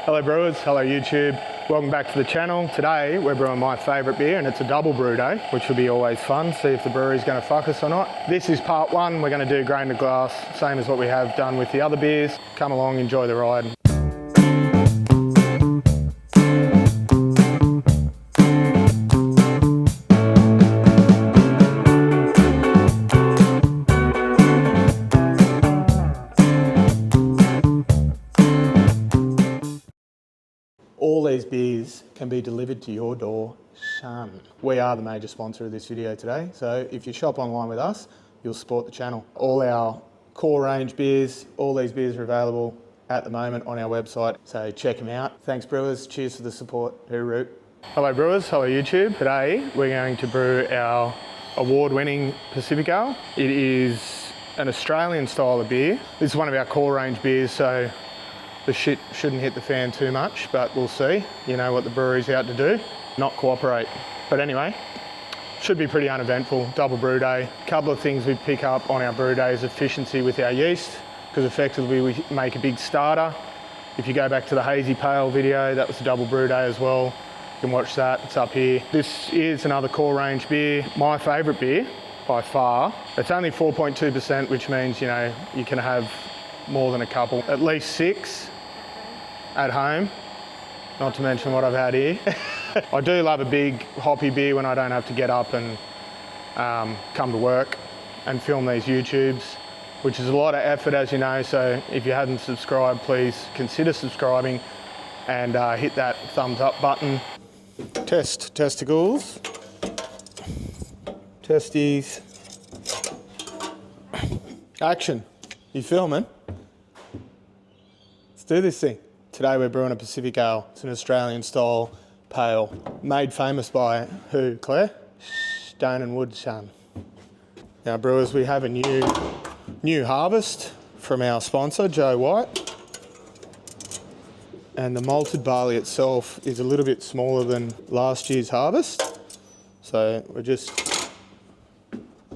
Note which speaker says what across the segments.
Speaker 1: Hello brewers, hello YouTube. Welcome back to the channel. Today we're brewing my favourite beer and it's a double brew day, which will be always fun. See if the brewery's going to fuck us or not. This is part one. We're going to do grain to glass, same as what we have done with the other beers. Come along, enjoy the ride. All these beers can be delivered to your door, son. We are the major sponsor of this video today, so if you shop online with us, you'll support the channel. All our core range beers, all these beers are available at the moment on our website, so check them out. Thanks brewers, cheers for the support, hooroo. Hello brewers, hello YouTube. Today we're going to brew our award-winning Pacific Ale. It is an Australian style of beer. This is one of our core range beers, so the shit shouldn't hit the fan too much, but we'll see. You know what the brewery's out to do, not cooperate. But anyway, should be pretty uneventful, double brew day. A couple of things we pick up on our brew day is efficiency with our yeast, because effectively we make a big starter. If you go back to the Hazy Pale video, that was a double brew day as well. You can watch that, it's up here. This is another core range beer, my favourite beer by far. It's only 4.2%, which means, you know, you can have more than a couple, at least 6 at home, not to mention what I've had here. I do love a big hoppy beer when I don't have to get up and come to work and film these YouTubes, which is a lot of effort, as you know, so if you hadn't subscribed, please consider subscribing and hit that thumbs up button. Test testicles, testes, action. You filming? Let's do this thing. Today we're brewing a Pacific Ale. It's an Australian style pale. Made famous by who, Claire? Stone and Wood, son. Now brewers, we have a new harvest from our sponsor, Joe White. And the malted barley itself is a little bit smaller than last year's harvest. So we're just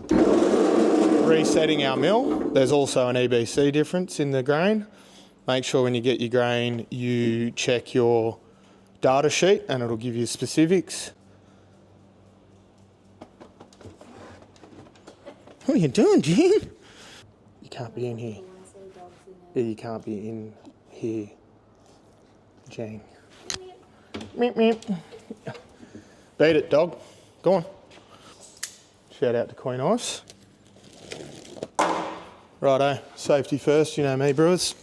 Speaker 1: resetting our mill. There's also an EBC difference in the grain. Make sure when you get your grain, you check your data sheet and it'll give you specifics. What are you doing, Jean? You can't be in here. Yeah, you can't be in here, Jane. Meep, meep. Beat it, dog. Go on. Shout out to Queen Ice. Righto, safety first, you know me, brewers.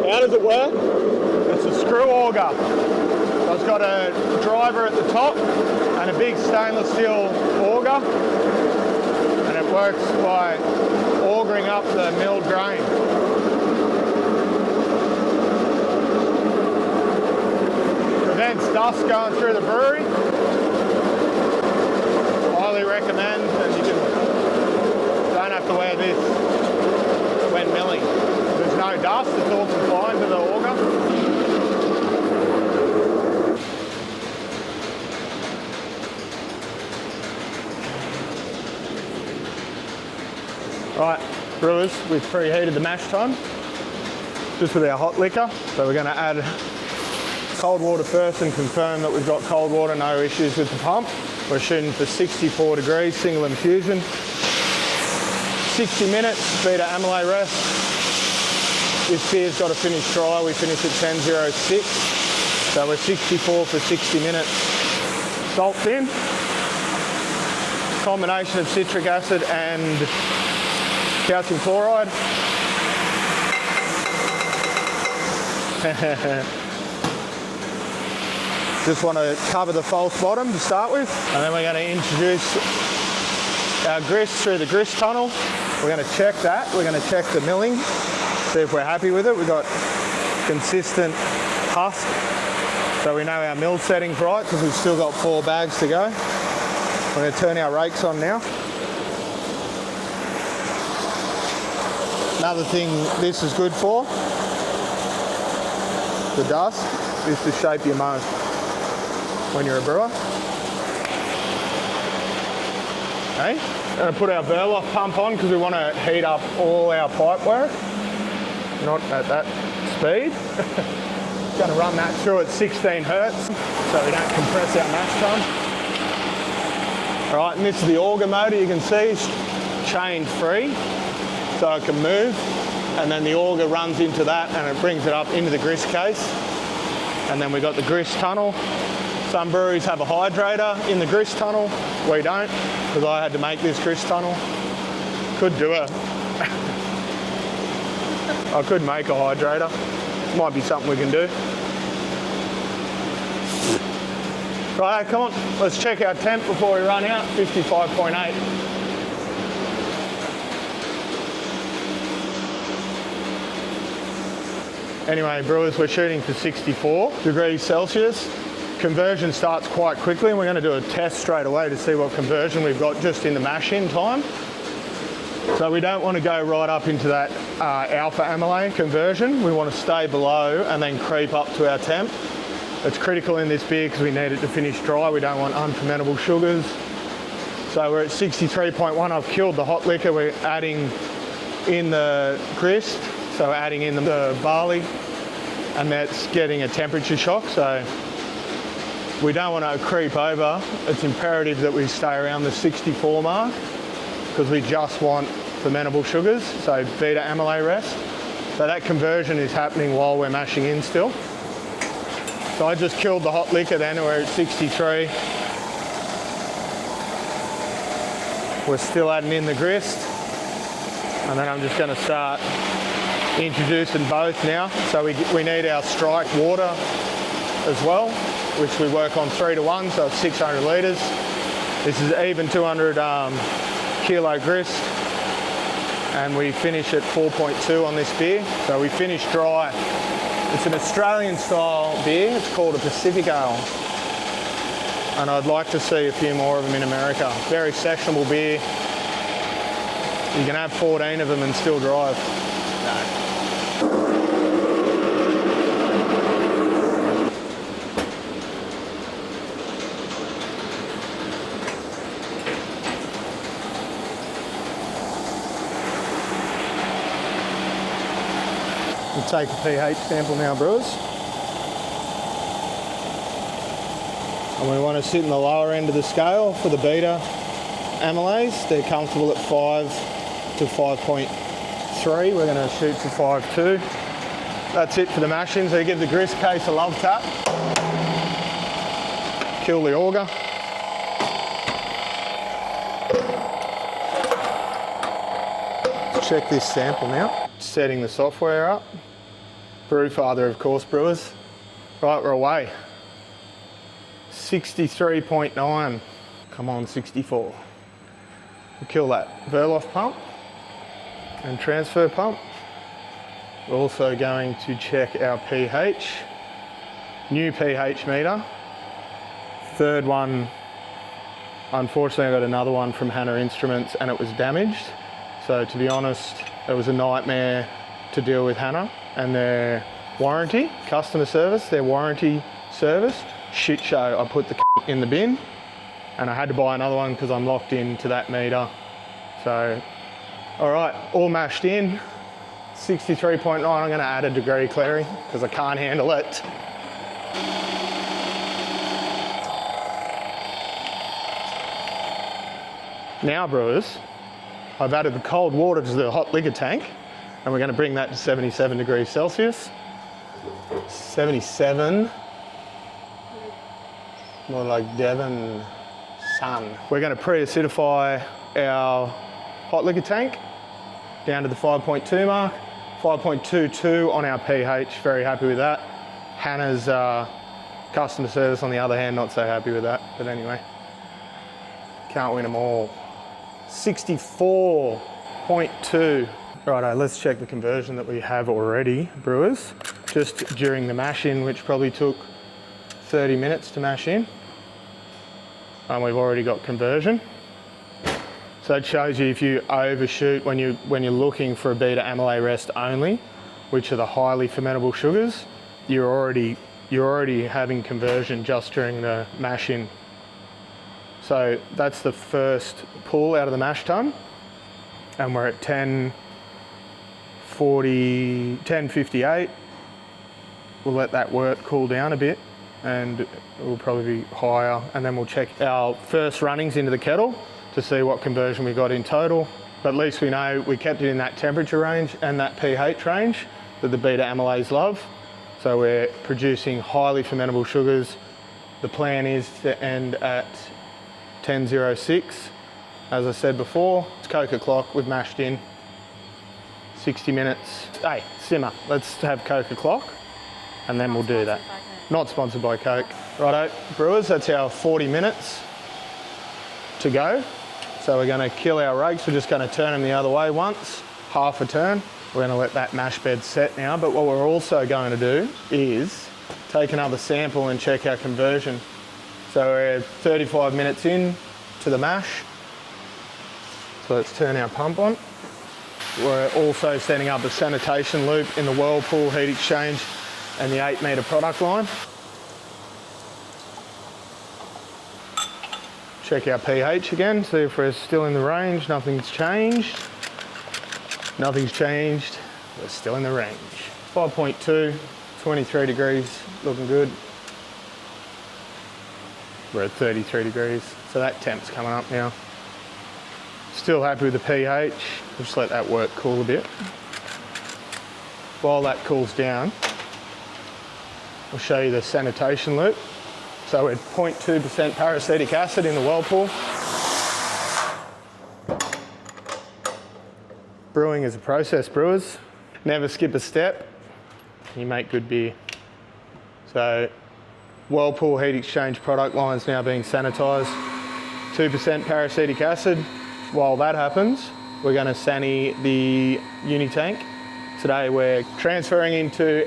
Speaker 1: How does it work? It's a screw auger. So it's got a driver at the top and a big stainless steel auger, and it works by augering up the milled grain. Prevents dust going through the brewery. Highly recommend, and you don't have to wear this when milling. There's no dust, it's all confined to the auger. Right, brewers, we've preheated the mash tun just with our hot liquor. So we're going to add cold water first and confirm that we've got cold water, no issues with the pump. We're shooting for 64 degrees, single infusion. 60 minutes, beta amylase rest. This beer's got to finish dry. We finish at 10:06. So we're 64 for 60 minutes. Salt thin. Combination of citric acid and calcium chloride. Just want to cover the false bottom to start with. And then we're going to introduce our grist through the grist tunnel. We're going to check that. We're going to check the milling, see if we're happy with it. We've got consistent husk, so we know our mill setting's right because we've still got 4 bags to go. We're going to turn our rakes on now. Another thing this is good for, the dust, is to shape your mow when you're a brewer. Okay, going to put our Verloff pump on because we want to heat up all our pipe work, not at that speed. Going to run that through at 16 hertz so we don't compress our mash tun. All right, and this is the auger motor. You can see it's chain free, so it can move, and then the auger runs into that and it brings it up into the grist case. And then we've got the grist tunnel. Some breweries have a hydrator in the grist tunnel. We don't, because I had to make this grist tunnel. Could do it. I could make a hydrator. Might be something we can do. Right, come on, let's check our temp before we run out, 55.8. Anyway, brewers, we're shooting for 64 degrees Celsius. Conversion starts quite quickly, and we're going to do a test straight away to see what conversion we've got just in the mash-in time. So we don't want to go right up into that alpha amylase conversion. We want to stay below and then creep up to our temp. It's critical in this beer because we need it to finish dry. We don't want unfermentable sugars. So we're at 63.1. I've killed the hot liquor. We're adding in the grist, so adding in the barley, and that's getting a temperature shock. So we don't want to creep over. It's imperative that we stay around the 64 mark because we just want fermentable sugars, so beta amylase rest. So that conversion is happening while we're mashing in still. So I just killed the hot liquor then, we're at 63. We're still adding in the grist. And then I'm just going to start introducing both now. So we need our strike water as well, which we work on 3 to 1, so it's 600 litres. This is even 200 kilo grist. And we finish at 4.2 on this beer. So we finish dry. It's an Australian style beer. It's called a Pacific Ale. And I'd like to see a few more of them in America. Very sessionable beer. You can have 14 of them and still drive. No. We'll take a pH sample now, brewers. And we want to sit in the lower end of the scale for the beta amylase. They're comfortable at 5 to 5.3. We're going to shoot for 5.2. That's it for the mash-in. So you give the grist case a love tap. Kill the auger. Let's check this sample now. Setting the software up. Brew father, of course, brewers. Right, we're away. 63.9. Come on, 64. We'll kill that Verloff pump and transfer pump. We're also going to check our pH. New pH meter. Third one, unfortunately I got another one from Hannah Instruments and it was damaged. So to be honest, it was a nightmare to deal with Hannah and their warranty, customer service, their warranty service. Shit show. I put the in the bin and I had to buy another one because I'm locked into that meter. So, all right, all mashed in. 63.9, I'm gonna add a degree clearing because I can't handle it. Now, brewers, I've added the cold water to the hot liquor tank and we're going to bring that to 77 degrees Celsius. 77, more like Devon sun. We're going to pre-acidify our hot liquor tank down to the 5.2 mark. 5.22 on our pH, very happy with that. Hannah's Customer service, on the other hand, not so happy with that. But anyway, can't win them all. 64.2. Righto, let's check the conversion that we have already, brewers. Just during the mash in, which probably took 30 minutes to mash in. And we've already got conversion. So it shows you if you overshoot when you're looking for a beta amylase rest only, which are the highly fermentable sugars, you're already having conversion just during the mash in. So that's the first pull out of the mash tun, and we're at 10:58. We'll let that wort cool down a bit, and it will probably be higher, and then we'll check our first runnings into the kettle to see what conversion we got in total. But at least we know we kept it in that temperature range and that pH range that the beta amylase love. So we're producing highly fermentable sugars. The plan is to end at 10:06. As I said before, it's Coke o'clock, we've mashed in 60 minutes. Hey, simmer, let's have Coke o'clock and then we'll do that. Not sponsored by Coke. Righto, brewers, that's our 40 minutes to go. So we're gonna kill our rakes. We're just gonna turn them the other way once, half a turn. We're gonna let that mash bed set now, but what we're also going to do is take another sample and check our conversion. So we're 35 minutes in to the mash. So let's turn our pump on. We're also setting up a sanitation loop in the Whirlpool heat exchange and the 8 metre product line. Check our pH again, see if we're still in the range. Nothing's changed. Nothing's changed. We're still in the range. 5.2, 23 degrees, looking good. We're at 33 degrees, so that temp's coming up now. Still happy with the pH. We'll just let that wort cool a bit. While that cools down, I'll show you the sanitation loop. So we're 0.2% paracetic acid in the Whirlpool. Brewing is a process, brewers. Never skip a step. You make good beer. So Whirlpool heat exchange product line's now being sanitised. 2% paracetic acid. While that happens, we're going to sani the uni tank. Today we're transferring into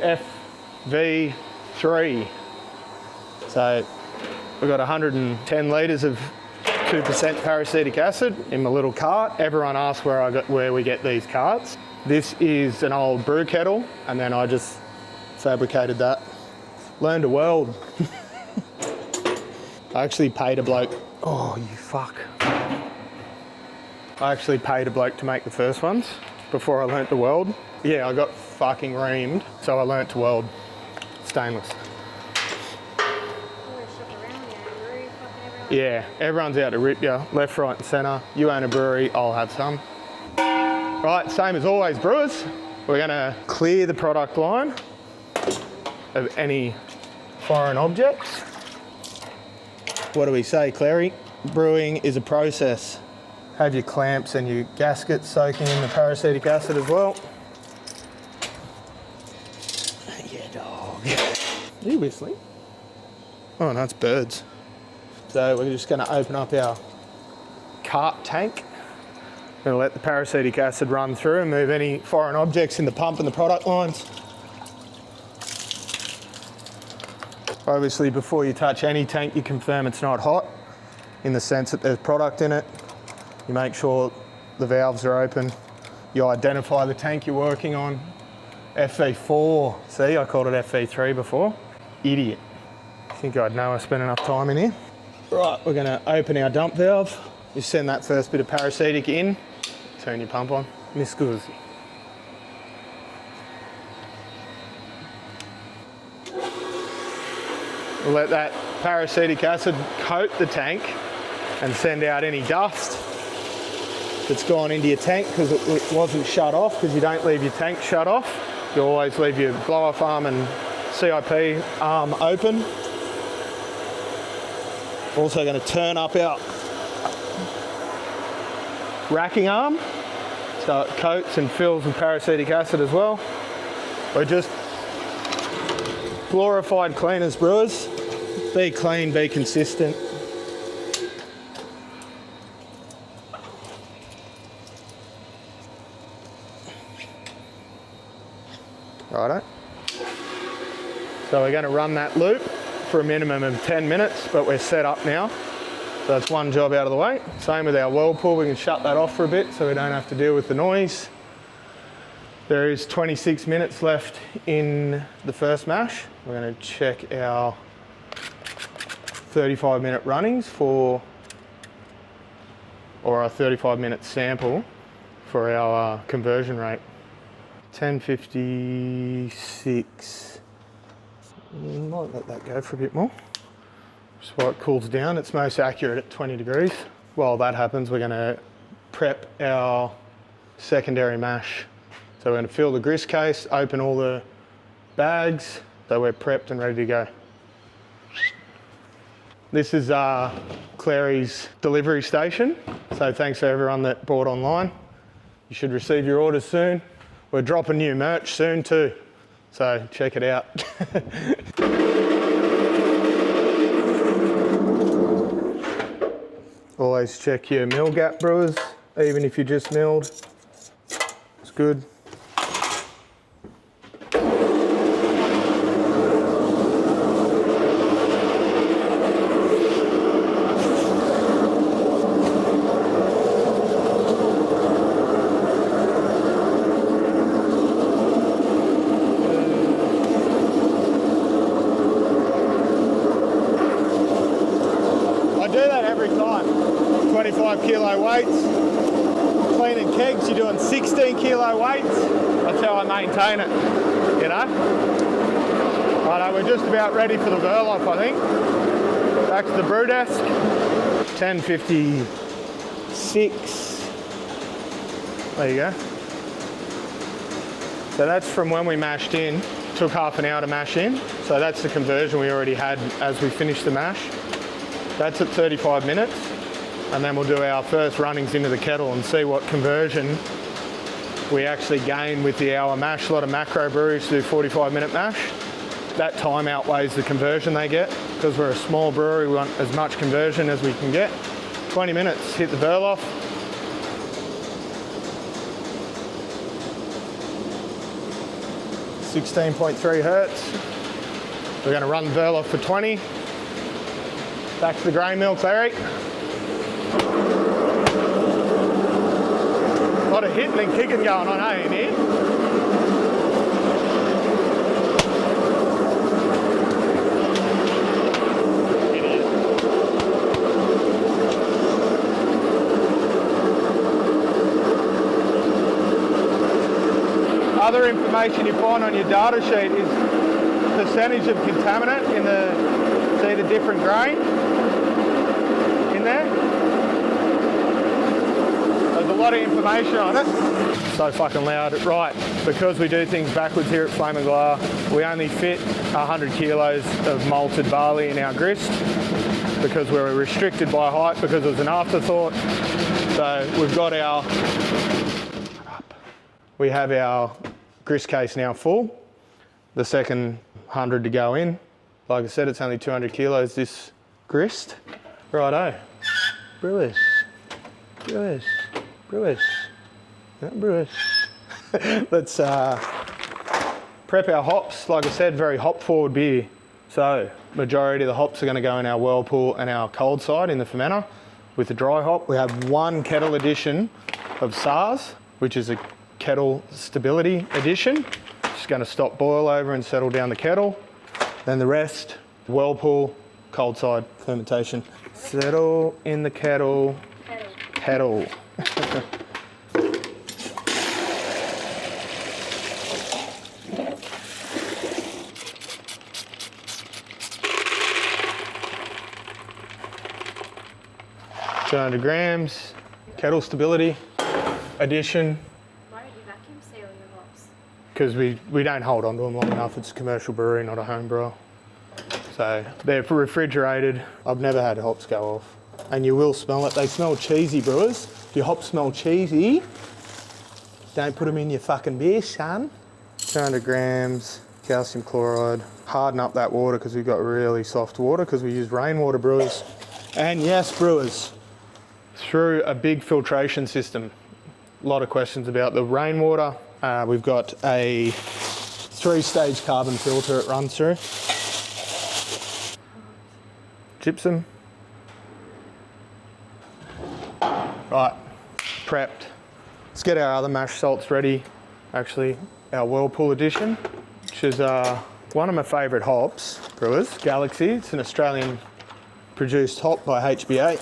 Speaker 1: FV3. So we've got 110 litres of 2% paracetic acid in my little cart. Everyone asks where we get these carts. This is an old brew kettle, and then I just fabricated that. Learned to weld. I actually paid a bloke. Oh, you fuck. I actually paid a bloke to make the first ones before I learnt to weld. Yeah, I got fucking reamed, so I learnt to weld stainless. Yeah, everyone's out to rip you, left, right and centre. You own a brewery, I'll have some. Right, same as always, brewers. We're gonna clear the product line of any foreign objects. What do we say, Clary? Brewing is a process. Have your clamps and your gaskets soaking in the paracetic acid as well. Yeah, dog. Are you whistling? Oh no, it's birds. So we're just going to open up our cart tank. We're going to let the paracetic acid run through and move any foreign objects in the pump and the product lines. Obviously, before you touch any tank, you confirm it's not hot, in the sense that there's product in it. You make sure the valves are open. You identify the tank you're working on. FV4. See, I called it FV3 before. Idiot. I think I'd know I spent enough time in here. Right, we're gonna open our dump valve. You send that first bit of paracetic in, turn your pump on. Miss Guzzi. We'll let that paracetic acid coat the tank and send out any dust that's gone into your tank because it wasn't shut off, because you don't leave your tank shut off. You always leave your blow-off arm and CIP arm open. Also going to turn up our racking arm so it coats and fills with paracetic acid as well. We're just glorified cleaners, brewers. Be clean, be consistent. Righto. So we're going to run that loop for a minimum of 10 minutes, but we're set up now. So that's one job out of the way. Same with our whirlpool, we can shut that off for a bit so we don't have to deal with the noise. There is 26 minutes left in the first mash. We're going to check our 35-minute runnings or our 35-minute sample for our conversion rate. 10:56. Might let that go for a bit more. Just while it cools down, it's most accurate at 20 degrees. While that happens, we're going to prep our secondary mash. So we're going to fill the grist case, open all the bags, so we're prepped and ready to go. This is Clary's delivery station, so thanks for everyone that bought online. You should receive your orders soon. We're dropping new merch soon too, so check it out. Always check your mill gap, brewers, even if you just milled. It's good. I do that every time. 25 kilo weights. Cleaning kegs, you're doing 16 kilo weights. That's how I maintain it, you know. Righto, we're just about ready for the Verloff, I think. Back to the brew desk. 10:56. There you go. So that's from when we mashed in. Took half an hour to mash in. So that's the conversion we already had as we finished the mash. That's at 35 minutes. And then we'll do our first runnings into the kettle and see what conversion we actually gain with the hour mash. A lot of macro breweries do 45-minute mash. That time outweighs the conversion they get. Because we're a small brewery, we want as much conversion as we can get. 20 minutes, hit the Verloff. .3 hertz. We're going to run the Verloff for 20. Back to the grain mill, Clary. A lot of hitting and kicking going on, in here? Idiot. Other information you find on your data sheet is percentage of contaminant in the, see the different grain in there? There's a lot of information on it. So fucking loud. Right, because we do things backwards here at Flamin Galah, we only fit 100 kilos of malted barley in our grist because we were restricted by height because it was an afterthought. So we've got our, we have our grist case now full. The second 100 to go in. Like I said, it's only 200 kilos this grist. Righto. Brewers. Brewers. Brewers. Not brewers. Let's prep our hops. Like I said, very hop forward beer. So majority of the hops are going to go in our whirlpool and our cold side in the fermenter. With the dry hop, we have one kettle edition of SARS, which is a kettle stability edition. Just going to stop boil over and settle down the kettle. Then the rest, whirlpool, cold side fermentation. Settle in the kettle. Kettle. $200 grams, kettle stability edition.
Speaker 2: Why don't you vacuum seal your hops?
Speaker 1: Because we don't hold on to them long enough. It's a commercial brewery, not a home brewer. So they're refrigerated. I've never had hops go off. And you will smell it. They smell cheesy, brewers. If your hops smell cheesy, don't put them in your fucking beer, son. 200 grams calcium chloride, harden up that water because we've got really soft water because we use rainwater brewers. And yes, brewers, through a big filtration system. A lot of questions about the rainwater. We've got a 3-stage carbon filter it runs through. Gypsum. Right, prepped. Let's get our other mash salts ready. Actually, our Whirlpool edition, which is one of my favourite hops, brewers, Galaxy. It's an Australian produced hop by HBA.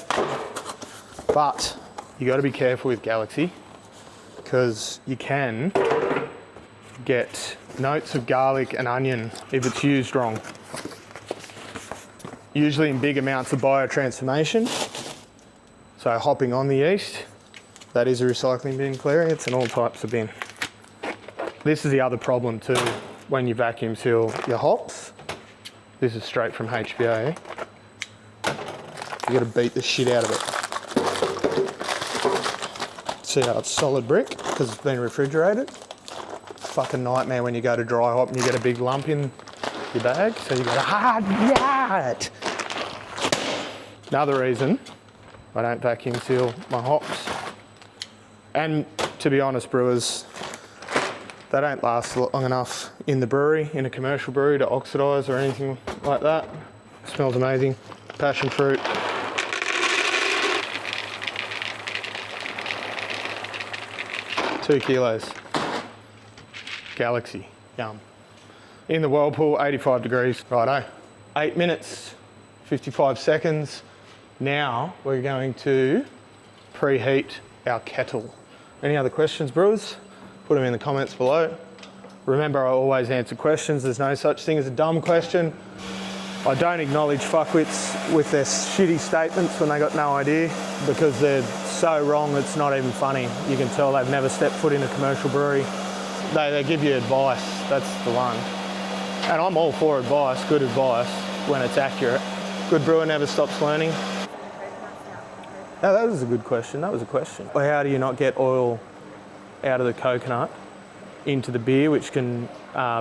Speaker 1: But you got to be careful with Galaxy because you can get notes of garlic and onion if it's used wrong. Usually in big amounts of biotransformation. So hopping on the yeast, that is a recycling bin clearing. It's in all types of bin. This is the other problem too, when you vacuum seal your hops. This is straight from HBA. You got to beat the shit out of it. See how it's solid brick because it's been refrigerated. Fucking nightmare when you go to dry hop and you get a big lump in your bag. So you got to hard it. Another reason I don't vacuum seal my hops. And to be honest, brewers, they don't last long enough in the brewery, in a commercial brewery, to oxidise or anything like that. It smells amazing. Passion fruit. $2 kilos. Galaxy. Yum. In the Whirlpool, 85 degrees. Righto. 8 minutes, 55 seconds. Now we're going to preheat our kettle. Any other questions, brewers? Put them in the comments below. Remember, I always answer questions. There's no such thing as a dumb question. I don't acknowledge fuckwits with their shitty statements when they got no idea because they're so wrong it's not even funny. You can tell they've never stepped foot in a commercial brewery. They give you advice, that's the one. And I'm all for advice, good advice, when it's accurate. Good brewer never stops learning. Oh, that was a good question, that was a question. Well, how do you not get oil out of the coconut into the beer, which can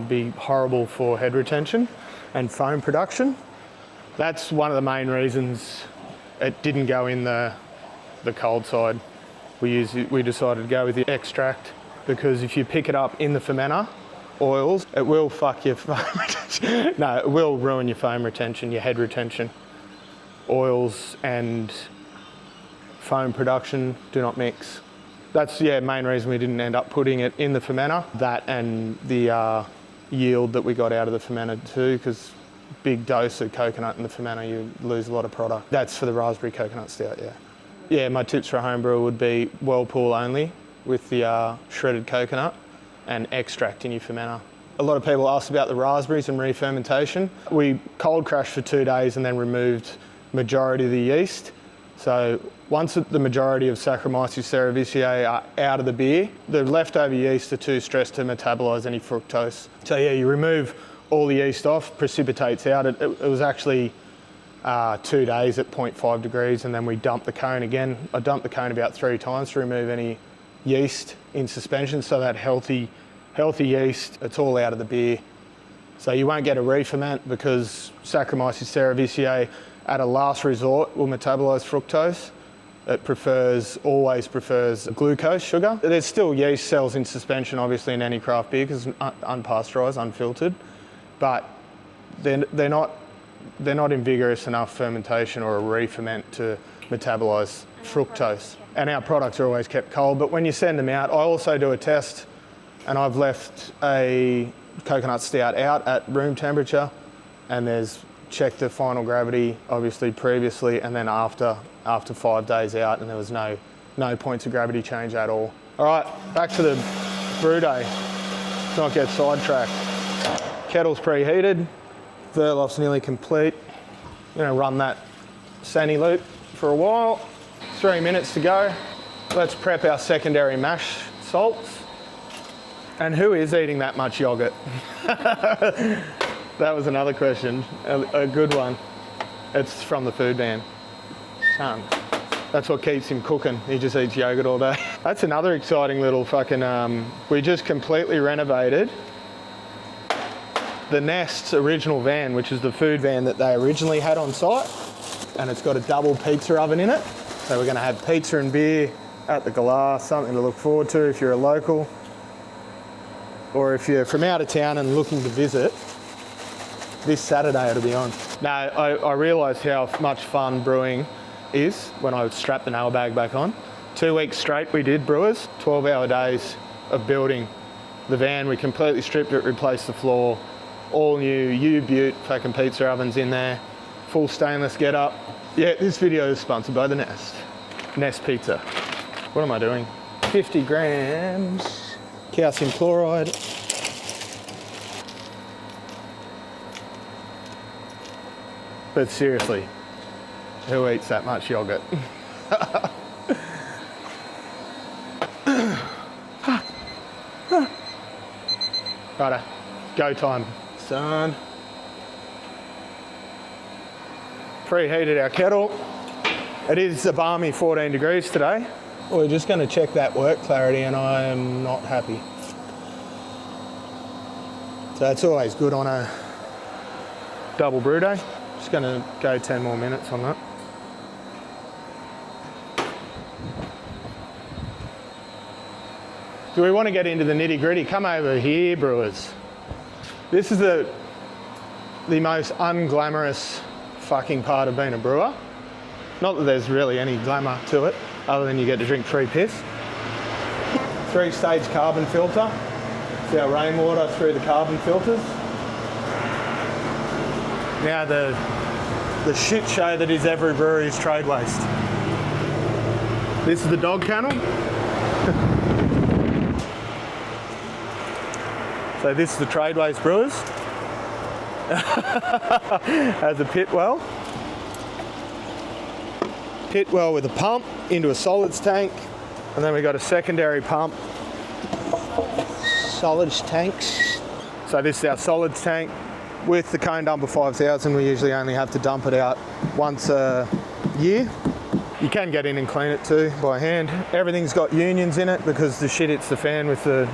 Speaker 1: be horrible for head retention and foam production? That's one of the main reasons it didn't go in the cold side. We decided to go with the extract because if you pick it up in the fermenter oils, it will fuck your foam retention. No, it will ruin your foam retention, your head retention. Oils and foam production do not mix. That's the main reason we didn't end up putting it in the fermenter. That and the yield that we got out of the fermenter too, because big dose of coconut in the fermenter, you lose a lot of product. That's for the raspberry coconut stout, yeah. Yeah, my tips for a home brewer would be Whirlpool only with the shredded coconut and extract in your fermenter. A lot of people ask about the raspberries and re-fermentation. We cold crashed for 2 days and then removed majority of the yeast. So once the majority of Saccharomyces cerevisiae are out of the beer, the leftover yeast are too stressed to metabolise any fructose. So yeah, you remove all the yeast off, precipitates out. It was actually 2 days at 0.5 degrees and then we dumped the cone again. I dumped the cone about 3 times to remove any yeast in suspension, so that healthy yeast, it's all out of the beer. So you won't get a re-ferment because Saccharomyces cerevisiae at a last resort will metabolise fructose. It always prefers glucose, sugar. There's still yeast cells in suspension, obviously, in any craft beer because it's unpasteurised, unfiltered, but they're not in vigorous enough fermentation or a re-ferment to metabolise fructose. And our products are always kept cold, but when you send them out, I also do a test, and I've left a coconut stout out at room temperature, and checked the final gravity, obviously previously, and then after 5 days out, and there was no points of gravity change at all. All right, back to the brew day. Let's not get sidetracked. Kettle's preheated, Verloff's nearly complete. I'm gonna run that Sani loop for a while. 3 minutes to go. Let's prep our secondary mash salts. And who is eating that much yogurt? That was another question, a good one. It's from the food ban. Son, that's what keeps him cooking. He just eats yogurt all day. That's another exciting little fucking, we just completely renovated the Nest's original van, which is the food van that they originally had on site, and it's got a double pizza oven in it. So we're going to have pizza and beer at the Galah, something to look forward to if you're a local, or if you're from out of town and looking to visit. This Saturday it'll be on. Now, I realised how much fun brewing is when I strap the nail bag back on. 2 weeks straight we did brewers, 12-hour days of building the van. We completely stripped it, replaced the floor, all new U-Butte fucking pizza ovens in there, full stainless get up. Yeah, this video is sponsored by the Nest Pizza. What am I doing? 50 grams calcium chloride. But seriously, who eats that much yogurt? Righto, go time, son. Preheated our kettle. It is a balmy 14 degrees today. We're just going to check that work clarity, and I am not happy. So it's always good on a double brew day. Just going to go 10 more minutes on that. Do we want to get into the nitty gritty? Come over here, brewers. This is the most unglamorous fucking part of being a brewer. Not that there's really any glamour to it, other than you get to drink free piss. 3-stage carbon filter. It's our rainwater through the carbon filters. Now the shit show that is every brewery's trade waste. This is the dog kennel. So this is the trade waste brewers. Has a pit well. Pit well with a pump into a solids tank, and then we got a secondary pump. Solids tanks. So this is our solids tank. With the cone dumper 5000, we usually only have to dump it out once a year. You can get in and clean it too by hand. Everything's got unions in it because the shit hits the fan with the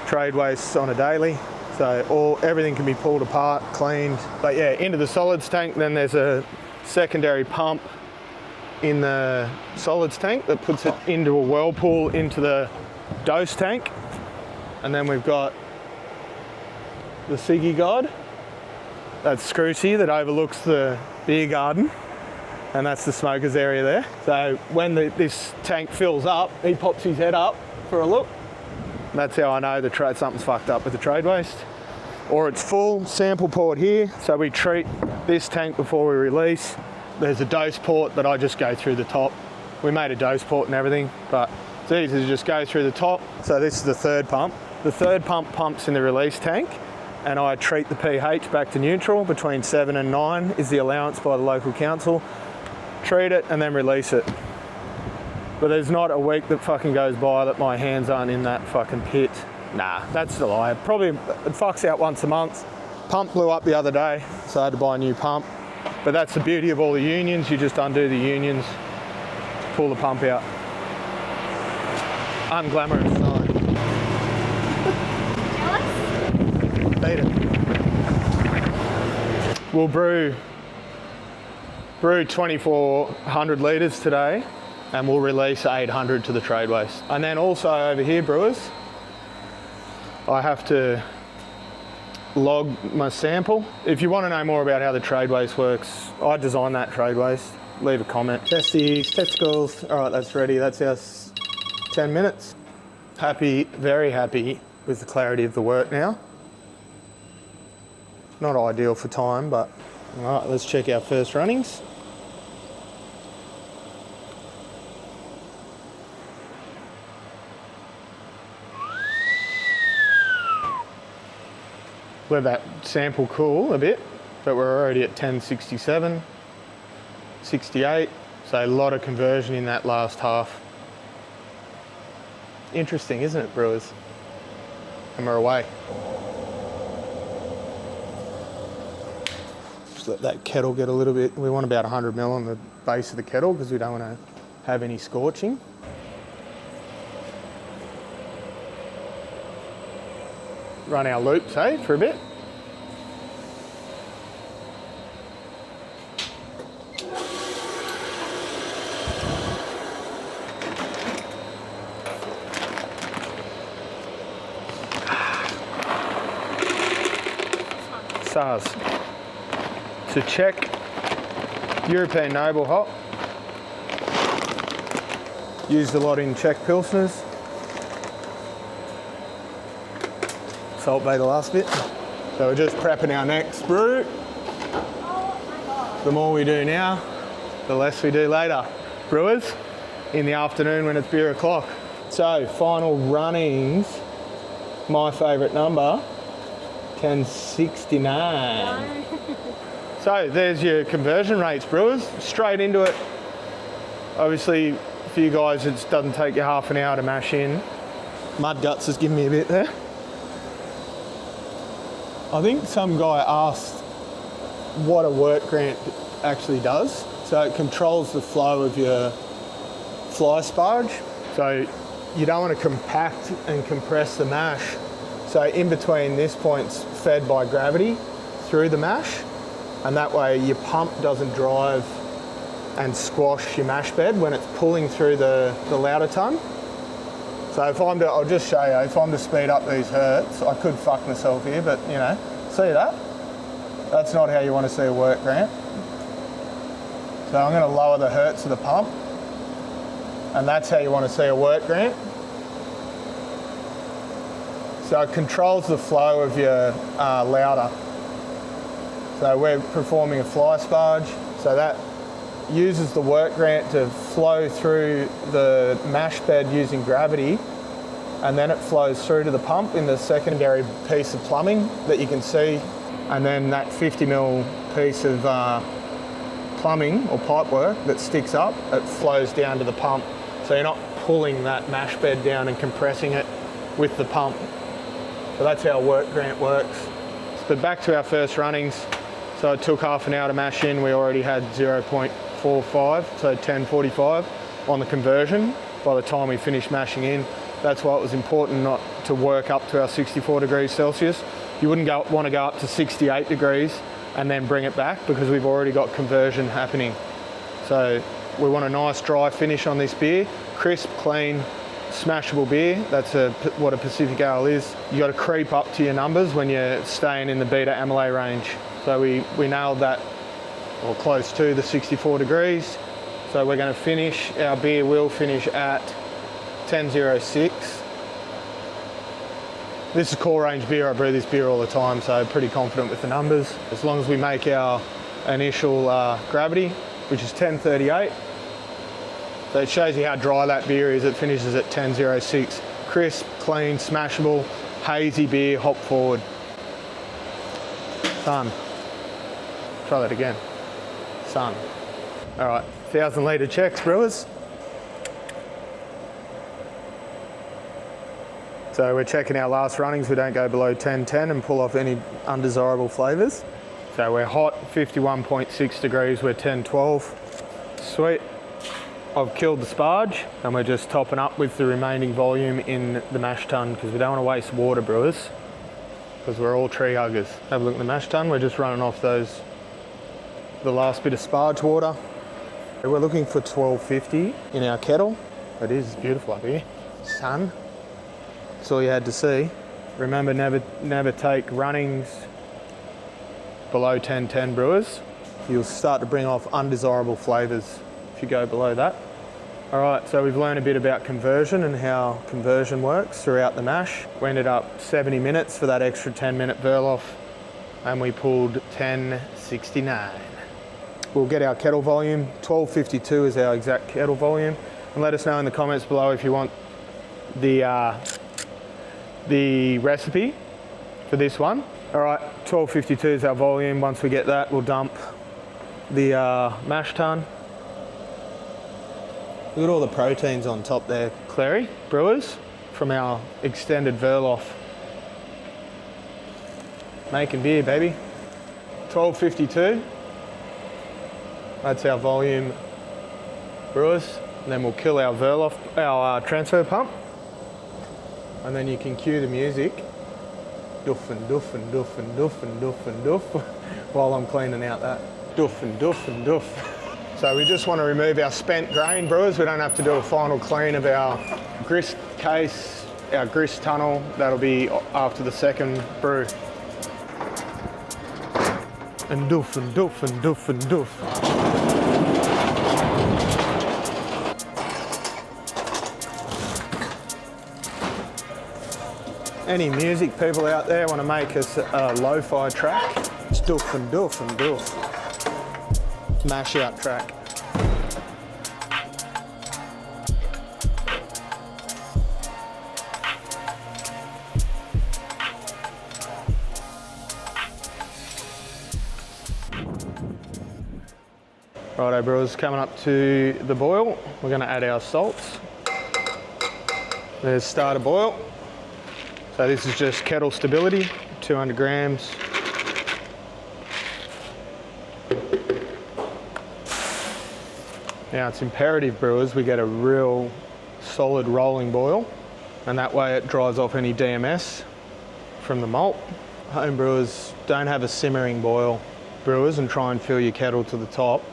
Speaker 1: trade waste on a daily. So everything can be pulled apart, cleaned. But yeah, into the solids tank, then there's a secondary pump in the solids tank that puts it into a whirlpool into the dose tank. And then we've got the Siggy God. That's Scrooty that overlooks the beer garden. And that's the smokers area there. So when this tank fills up, he pops his head up for a look. That's how I know something's fucked up with the trade waste. Or it's full, sample port here. So we treat this tank before we release. There's a dose port that I just go through the top. We made a dose port and everything, but it's easy to just go through the top. So this is the third pump. The third pump pumps in the release tank, and I treat the pH back to neutral. Between 7 and 9 is the allowance by the local council. Treat it and then release it. But there's not a week that fucking goes by that my hands aren't in that fucking pit. Nah, that's a lie. It fucks out once a month. Pump blew up the other day, so I had to buy a new pump. But that's the beauty of all the unions. You just undo the unions, pull the pump out. Unglamorous side.
Speaker 2: Jealous?
Speaker 1: Beat it. We'll brew 2,400 litres today, and we'll release 800 to the trade waste. And then also over here, brewers, I have to log my sample. If you want to know more about how the trade waste works, I designed that trade waste. Leave a comment. Testes, testicles. All right, that's ready. That's our 10 minutes. Happy, very happy with the clarity of the work now. Not ideal for time, but all right, let's check our first runnings. Let that sample cool a bit, but we're already at 1067, 68, so a lot of conversion in that last half. Interesting, isn't it, brewers? And we're away. Just let that kettle get a little bit, we want about 100 ml on the base of the kettle because we don't want to have any scorching. Run our loops, hey, for a bit. stars. To check European Noble hop. Used a lot in Czech Pilsners. Salt Bay the last bit. So we're just prepping our next brew. The more we do now, the less we do later. Brewers, in the afternoon when it's beer o'clock. So final runnings, my favourite number, 1069. So there's your conversion rates, brewers. Straight into it. Obviously, for you guys, it doesn't take you half an hour to mash in. Mud Guts has given me a bit there. I think some guy asked what a Wort grant actually does. So it controls the flow of your fly sparge. So you don't want to compact and compress the mash. So in between this point's fed by gravity through the mash, and that way your pump doesn't drive and squash your mash bed when it's pulling through the lauter ton. So if I'm to, I'll just show you, if I'm to speed up these hertz, I could fuck myself here, but you know, see that? That's not how you want to see a Wort grant. So I'm going to lower the hertz of the pump, and that's how you want to see a Wort grant. So it controls the flow of your lauter. So we're performing a fly sparge, so that uses the Wort grant to flow through the mash bed using gravity, and then it flows through to the pump in the secondary piece of plumbing that you can see, and then that 50mm piece of plumbing or pipe work that sticks up, it flows down to the pump. So you're not pulling that mash bed down and compressing it with the pump. So that's how Wort grant works. But back to our first runnings. So it took half an hour to mash in. We already had 0.45, so 1045 on the conversion by the time we finished mashing in. That's why it was important not to work up to our 64 degrees Celsius. You wouldn't want to go up to 68 degrees and then bring it back, because we've already got conversion happening. So we want a nice dry finish on this beer, crisp, clean, smashable beer. That's what a Pacific Ale is. You got to creep up to your numbers when you're staying in the beta amylase range. So we nailed that, or close to the 64 degrees. So we're going to finish, our beer will finish at 10.06. This is core range beer. I brew this beer all the time, so pretty confident with the numbers. As long as we make our initial gravity, which is 10.38. So it shows you how dry that beer is. It finishes at 10.06. Crisp, clean, smashable, hazy beer, hop forward. Sun. Try that again. Sun. All right, 1,000 litre checks, brewers. So we're checking our last runnings. We don't go below 10.10 and pull off any undesirable flavours. So we're hot, 51.6 degrees, we're 10.12. Sweet. I've killed the sparge, and we're just topping up with the remaining volume in the mash tun, because we don't want to waste water, brewers, because we're all tree huggers. Have a look at the mash tun. We're just running off the last bit of sparge water. We're looking for 1250 in our kettle. It is beautiful up here. Sun. That's all you had to see. Remember, never take runnings below 10.10, brewers. You'll start to bring off undesirable flavours if you go below that. All right, so we've learned a bit about conversion and how conversion works throughout the mash. We ended up 70 minutes for that extra 10-minute Verloff, and we pulled 1069. We'll get our kettle volume. 1252 is our exact kettle volume. And let us know in the comments below if you want the recipe for this one. All right, 1252 is our volume. Once we get that, we'll dump the mash tun. Look at all the proteins on top there, Clary, brewers, from our extended Verloff. Making beer, baby. 1252. That's our volume, brewers. And then we'll kill our Verloff, our transfer pump. And then you can cue the music. Doof and doof and doof and doof and doof and doof while I'm cleaning out that. Doof and doof and doof. So we just want to remove our spent grain, brewers. We don't have to do a final clean of our grist case, our grist tunnel. That'll be after the second brew. and doof and doof and doof and doof. Any music people out there want to make us a lo-fi track? It's doof and doof and doof. Mash out track. Righto brewers, coming up to the boil. We're going to add our salts. There's starter boil. So this is just kettle stability, 200 grams. Now it's imperative brewers we get a real solid rolling boil, and that way it dries off any DMS from the malt. Home brewers, don't have a simmering boil brewers and try and fill your kettle to the top,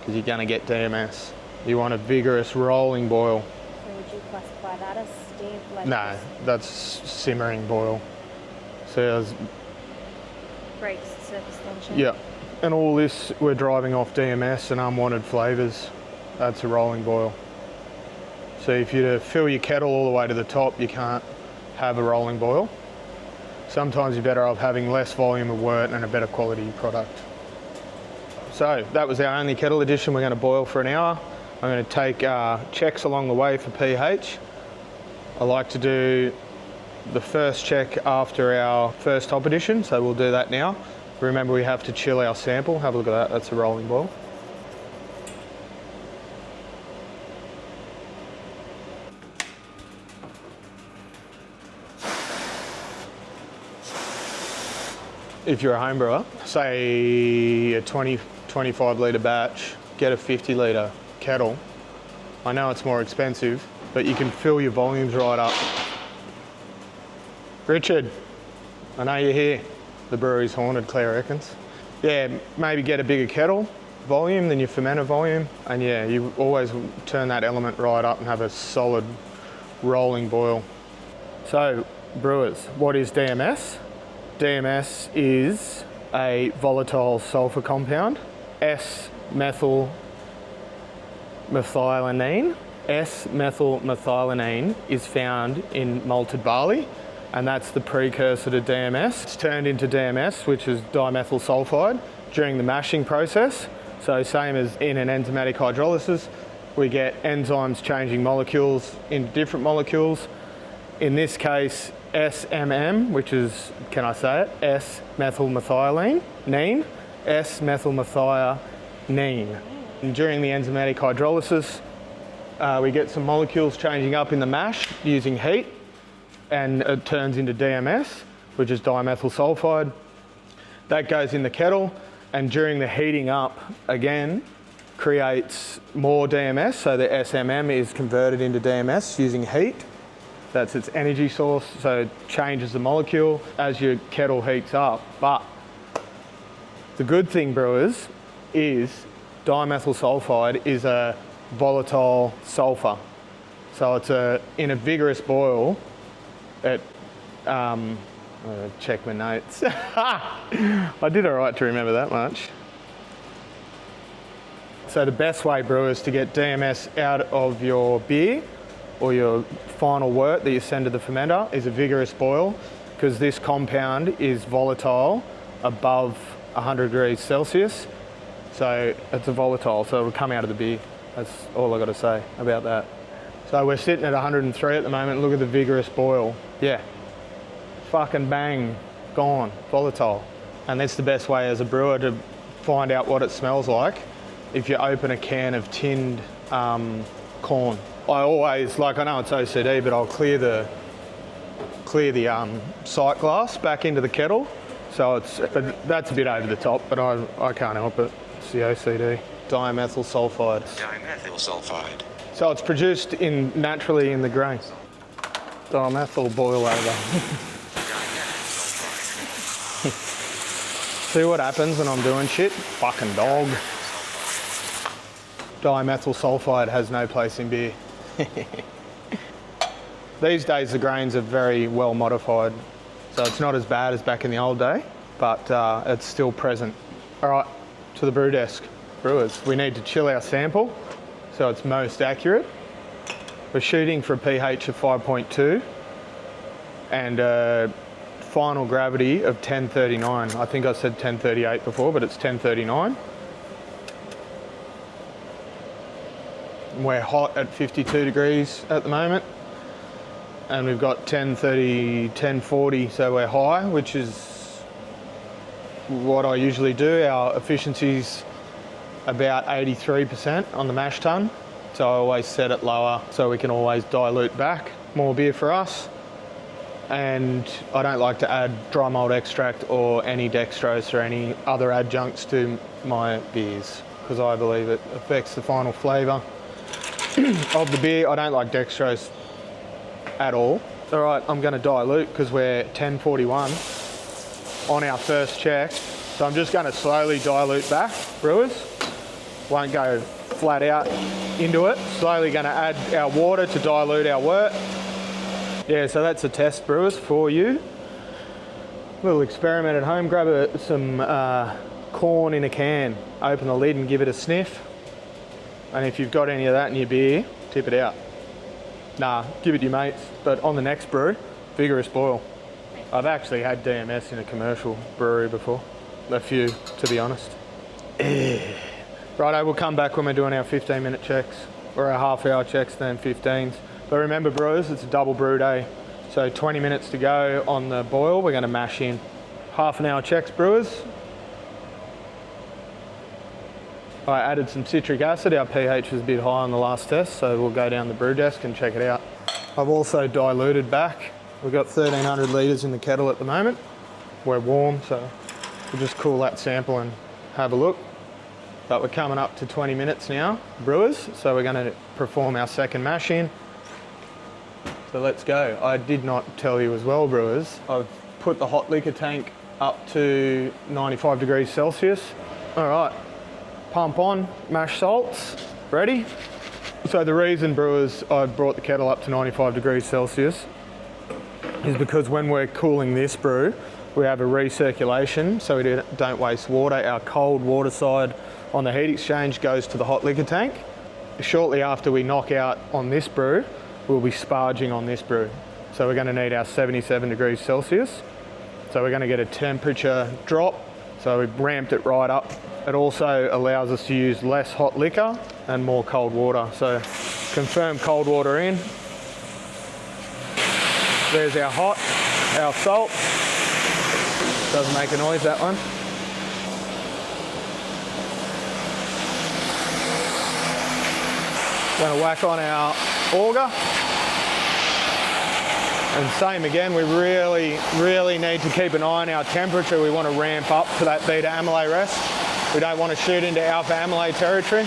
Speaker 1: because you're going to get DMS. You want a vigorous rolling boil.
Speaker 2: So would you classify that as steam? Like
Speaker 1: No, that's simmering boil. So
Speaker 2: breaks surface tension?
Speaker 1: yeah, and all this we're driving off DMS and unwanted flavours. That's a rolling boil. So if you to fill your kettle all the way to the top, you can't have a rolling boil. Sometimes you're better off having less volume of wort and a better quality product. So that was our only kettle addition. We're going to boil for an hour. I'm going to take checks along the way for pH. I like to do the first check after our first top addition, so we'll do that now. Remember, we have to chill our sample. Have a look at that, that's a rolling boil. If you're a home brewer, say a 25 litre batch, get a 50 litre kettle. I know it's more expensive, but you can fill your volumes right up. Richard, I know you're here. The brewery's haunted, Claire reckons. Yeah, maybe get a bigger kettle volume than your fermenter volume, and yeah, you always turn that element right up and have a solid rolling boil. So, brewers, what is DMS? DMS is a volatile sulfur compound, S-methylmethionine. S-methylmethionine is found in malted barley, and that's the precursor to DMS. It's turned into DMS, which is dimethyl sulfide, during the mashing process. So same as in an enzymatic hydrolysis, we get enzymes changing molecules into different molecules. In this case, SMM, which is, can I say it? S-methylmethionine, S-methylmethionine. And during the enzymatic hydrolysis, we get some molecules changing up in the mash using heat, and it turns into DMS, which is dimethyl sulfide. That goes in the kettle, and during the heating up, again, creates more DMS, so the SMM is converted into DMS using heat. That's its energy source, so it changes the molecule as your kettle heats up. But the good thing, brewers, is dimethyl sulfide is a volatile sulfur. So it's in a vigorous boil, it, check my notes. I did all right to remember that much. So the best way, brewers, to get DMS out of your beer or your final wort that you send to the fermenter is a vigorous boil, because this compound is volatile above 100 degrees Celsius. So it's a volatile, so it'll come out of the beer. That's all I got to say about that. So we're sitting at 103 at the moment. Look at the vigorous boil. Yeah, fucking bang, gone, volatile. And that's the best way as a brewer to find out what it smells like. If you open a can of tinned corn, I always, I know it's OCD, but I'll clear the sight glass back into the kettle. So but that's a bit over the top, but I can't help it. It's the OCD. Dimethyl sulfide.
Speaker 3: Dimethyl sulfide.
Speaker 1: So it's produced naturally in the grain. Dimethyl boil over. See what happens when I'm doing shit? Fucking dog. Dimethyl sulfide has no place in beer. These days the grains are very well modified, so it's not as bad as back in the old day, but it's still present. All right, to the brew desk. Brewers, we need to chill our sample so it's most accurate. We're shooting for a pH of 5.2 and a final gravity of 1039. I think I said 1038 before, but it's 1039. We're hot at 52 degrees at the moment, and we've got 1030, 1040, so we're high, which is what I usually do. Our efficiency's about 83% on the mash tun, so I always set it lower so we can always dilute back. More beer for us, and I don't like to add dry malt extract or any dextrose or any other adjuncts to my beers because I believe it affects the final flavour of the beer. I don't like dextrose at all. All right, I'm going to dilute because we're 1041 on our first check. So I'm just going to slowly dilute back, brewers. Won't go flat out into it. Slowly going to add our water to dilute our wort. Yeah, so that's a test, brewers, for you. Little experiment at home. Grab some corn in a can, open the lid and give it a sniff. And if you've got any of that in your beer, tip it out. Nah, give it to your mates. But on the next brew, vigorous boil. I've actually had DMS in a commercial brewery before. A few, to be honest. Righto, we'll come back when we're doing our 15-minute checks, or our half-hour checks, then 15s. But remember, brewers, it's a double brew day. So 20 minutes to go on the boil. We're going to mash in. Half an hour checks, brewers. I added some citric acid. Our pH was a bit high on the last test, so we'll go down the brew desk and check it out. I've also diluted back. We've got 1,300 litres in the kettle at the moment. We're warm, so we'll just cool that sample and have a look. But we're coming up to 20 minutes now, brewers, so we're going to perform our second mash in. So let's go. I did not tell you as well, brewers, I've put the hot liquor tank up to 95 degrees Celsius. All right. Pump on, mash salts, ready? So the reason, brewers, I've brought the kettle up to 95 degrees Celsius is because when we're cooling this brew, we have a recirculation so we don't waste water. Our cold water side on the heat exchange goes to the hot liquor tank. Shortly after we knock out on this brew, we'll be sparging on this brew. So we're going to need our 77 degrees Celsius. So we're going to get a temperature drop. So we've ramped it right up. It also allows us to use less hot liquor and more cold water. So confirm cold water in. There's our hot, our salt. Doesn't make a noise, that one. Going to whack on our auger. And same again, we really need to keep an eye on our temperature. We want to ramp up to that beta amylase rest. We don't want to shoot into alpha amylase territory.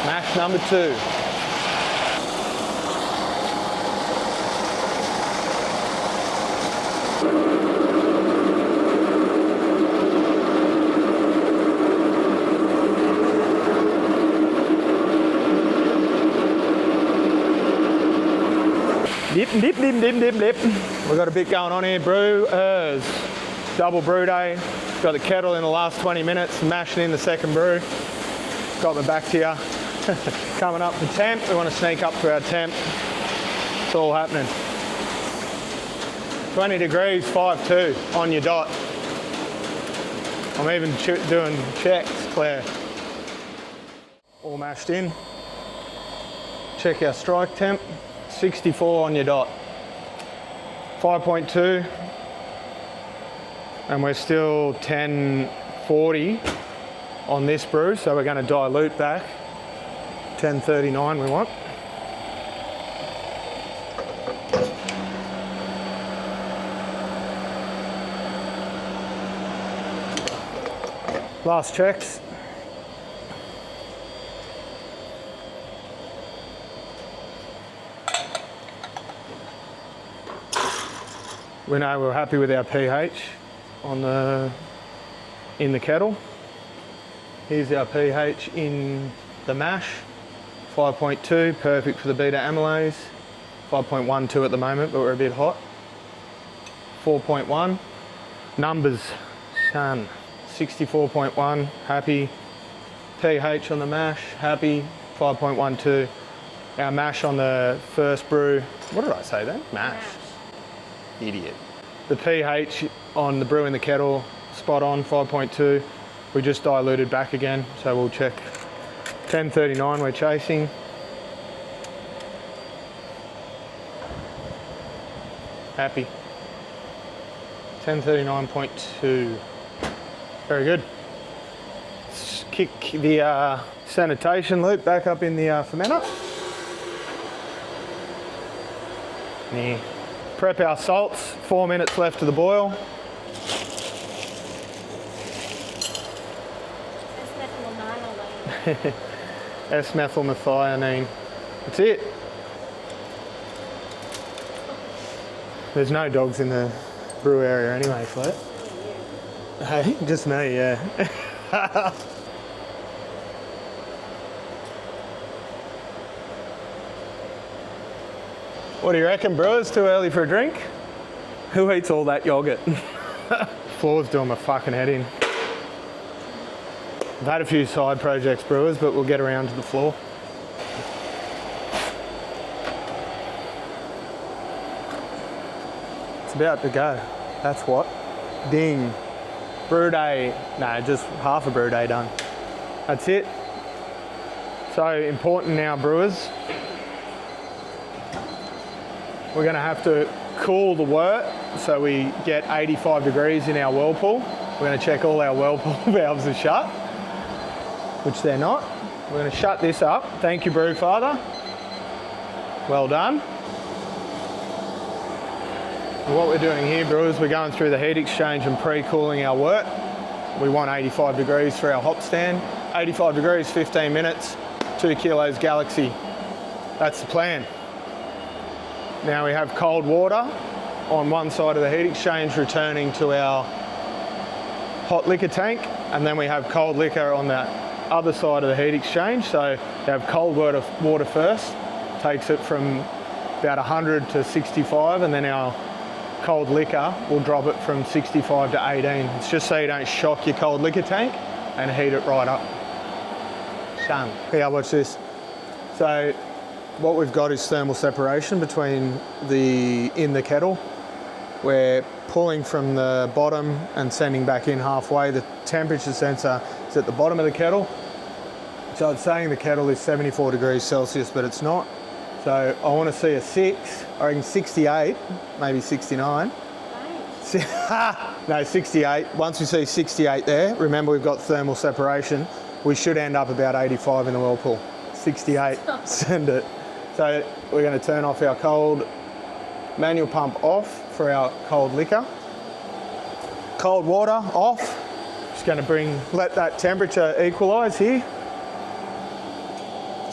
Speaker 1: Mash number 2. Dip. We've got a bit going on here, brewers. Double brew day. Got the kettle in the last 20 minutes, mashing in the second brew. Got my back to you. Coming up to temp. We want to sneak up to our temp. It's all happening. 20 degrees, 5.2 on your dot. I'm even doing checks, Claire. All mashed in. Check our strike temp. 64 on your dot. 5.2. And we're still 1040 on this brew, so we're going to dilute back. 1039 we want. Last checks. We know we're happy with our pH in the kettle. Here's our pH in the mash. 5.2, perfect for the beta amylase. 5.12 at the moment, but we're a bit hot. 4.1. Numbers, son. 64.1, happy. pH on the mash, happy. 5.12. Our mash on the first brew, what did I say then? Mash. Idiot. The pH on the brew in the kettle, spot on, 5.2. We just diluted back again, so we'll check. 1039 we're chasing. Happy. 1039.2. Very good. Let's kick the sanitation loop back up in the fermenter. Yeah. Prep our salts, 4 minutes left to the boil. S-methylmethionine. That's it. There's no dogs in the brew area anyway, Flat. Hey, just me, yeah. What do you reckon, brewers? Too early for a drink? Who eats all that yogurt? Floor's doing my fucking head in. I've had a few side projects, brewers, but we'll get around to the floor. It's about to go. That's what. Ding. Brew day. No, just half a brew day done. That's it. So important now, brewers. We're going to have to cool the wort so we get 85 degrees in our whirlpool. We're going to check all our whirlpool valves are shut, which they're not. We're going to shut this up. Thank you, Brew Father. Well done. And what we're doing here, brewers, we're going through the heat exchange and pre-cooling our wort. We want 85 degrees for our hop stand. 85 degrees, 15 minutes, 2 kilos Galaxy. That's the plan. Now we have cold water on one side of the heat exchange returning to our hot liquor tank, and then we have cold liquor on the other side of the heat exchange. So we have cold water first, takes it from about 100 to 65, and then our cold liquor will drop it from 65 to 18. It's just so you don't shock your cold liquor tank and heat it right up. Done. Yeah, watch this. So what we've got is thermal separation between in the kettle. We're pulling from the bottom and sending back in halfway. The temperature sensor is at the bottom of the kettle. So it's saying the kettle is 74 degrees Celsius, but it's not. So I want to see a 6, I reckon 68, maybe 69. No, 68. Once we see 68 there, remember we've got thermal separation, we should end up about 85 in the whirlpool. 68, send it. So we're going to turn off our cold manual pump off for our cold liquor. Cold water off. Just going to let that temperature equalise here.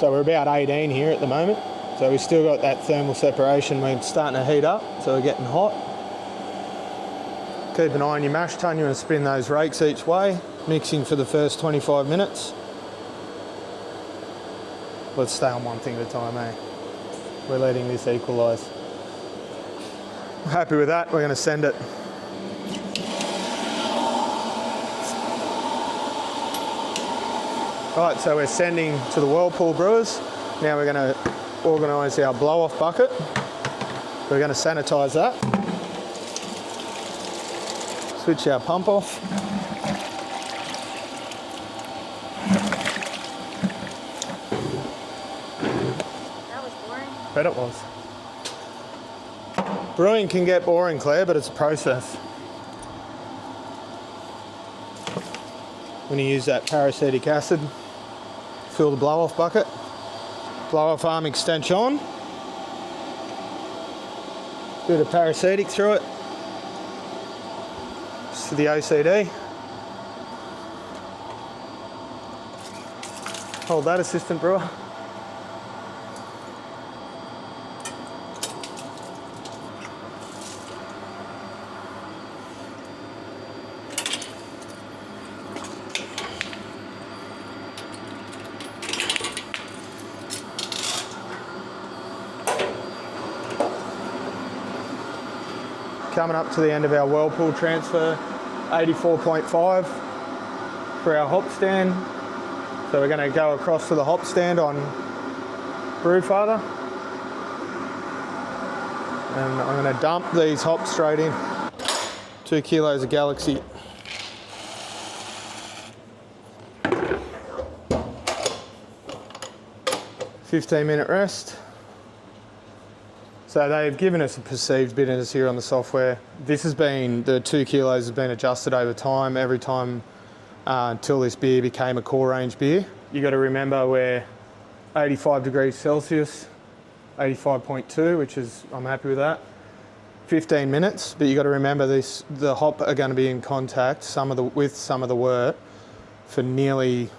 Speaker 1: So we're about 18 here at the moment. So we've still got that thermal separation. We're starting to heat up, so we're getting hot. Keep an eye on your mash tun. You want to spin those rakes each way, mixing for the first 25 minutes. Let's stay on one thing at a time, eh? We're letting this equalise. Happy with that, we're going to send it. Right, so we're sending to the whirlpool, brewers. Now we're going to organise our blow-off bucket. We're going to sanitise that. Switch our pump off.
Speaker 2: That was boring.
Speaker 1: Bet it was. Brewing can get boring, Claire, but it's a process. When you use that paracetic acid, fill the blow-off bucket, blow-off arm extension, bit of paracetic through it, just for the OCD. Hold that, assistant brewer. coming up to the end of our whirlpool transfer, 84.5 for our hop stand. So we're going to go across to the hop stand on Brewfather. And I'm going to dump these hops straight in. 2 kilos of Galaxy. "15-minute rest." So they've given us a perceived bitterness here on the software. This has been, the 2 kilos has been adjusted over time, every time until this beer became a core range beer. You got to remember we're 85 degrees Celsius, 85.2, which is, I'm happy with that. 15 minutes, but you got to remember this, the hop are going to be in contact with some of the wort for nearly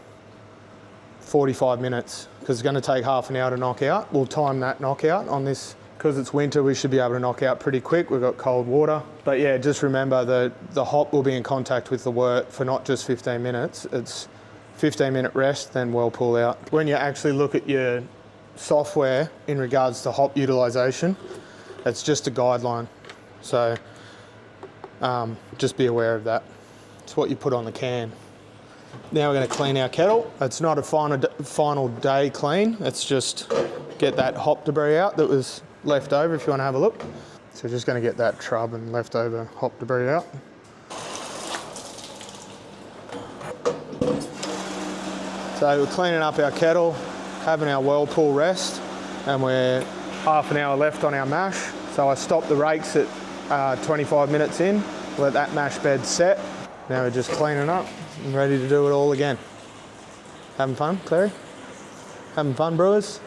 Speaker 1: 45 minutes, because it's going to take half an hour to knock out. We'll time that knockout on this. Because it's winter, we should be able to knock out pretty quick. We've got cold water. But yeah, just remember the hop will be in contact with the wort for not just 15 minutes. It's 15-minute rest, then whirlpool out. When you actually look at your software in regards to hop utilisation, it's just a guideline. So just be aware of that. It's what you put on the can. Now we're going to clean our kettle. It's not a final day clean. It's just get that hop debris out that was left over, if you want to have a look. So just going to get that trub and leftover hop debris out. So we're cleaning up our kettle, having our whirlpool rest, and we're half an hour left on our mash. So I stopped the rakes at 25 minutes in, let that mash bed set. Now we're just cleaning up and ready to do it all again. Having fun, Clary? Having fun, brewers?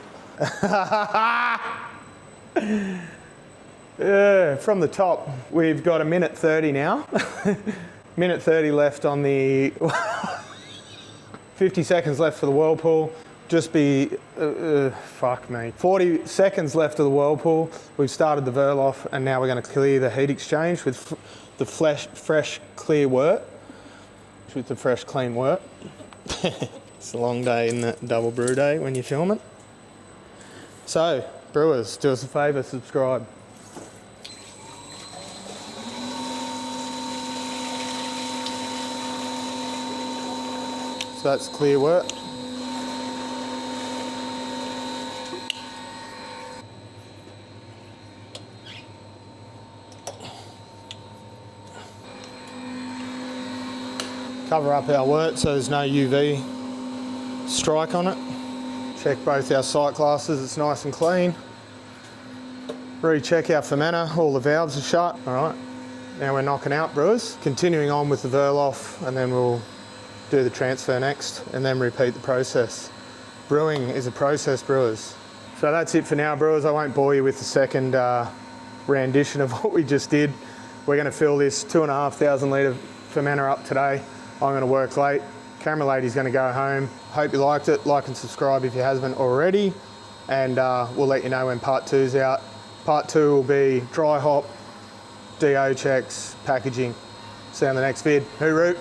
Speaker 1: Yeah, from the top, we've got a minute 30 now. Minute 30 left on the 50 seconds left for the whirlpool. Just be, fuck me. 40 seconds left of the whirlpool. We've started the Verloff, and now we're going to clear the heat exchange with the fresh, clear wort. With the fresh, clean wort. It's a long day in that double brew day when you film it. So, brewers, do us a favour, subscribe. So that's clear wort. Cover up our wort so there's no UV strike on it. Check both our sight glasses, it's nice and clean. Recheck our fermenter, all the valves are shut. All right, now we're knocking out, brewers. Continuing on with the Verloff, and then we'll do the transfer next, and then repeat the process. Brewing is a process, brewers. So that's it for now, brewers. I won't bore you with the second rendition of what we just did. We're gonna fill this 2,500 litre fermenter up today. I'm going to work late. Camera lady's going to go home. Hope you liked it. Like and subscribe if you haven't already. And we'll let you know when part 2's out. Part 2 will be dry hop, DO checks, packaging. See you on the next vid. Hooroo.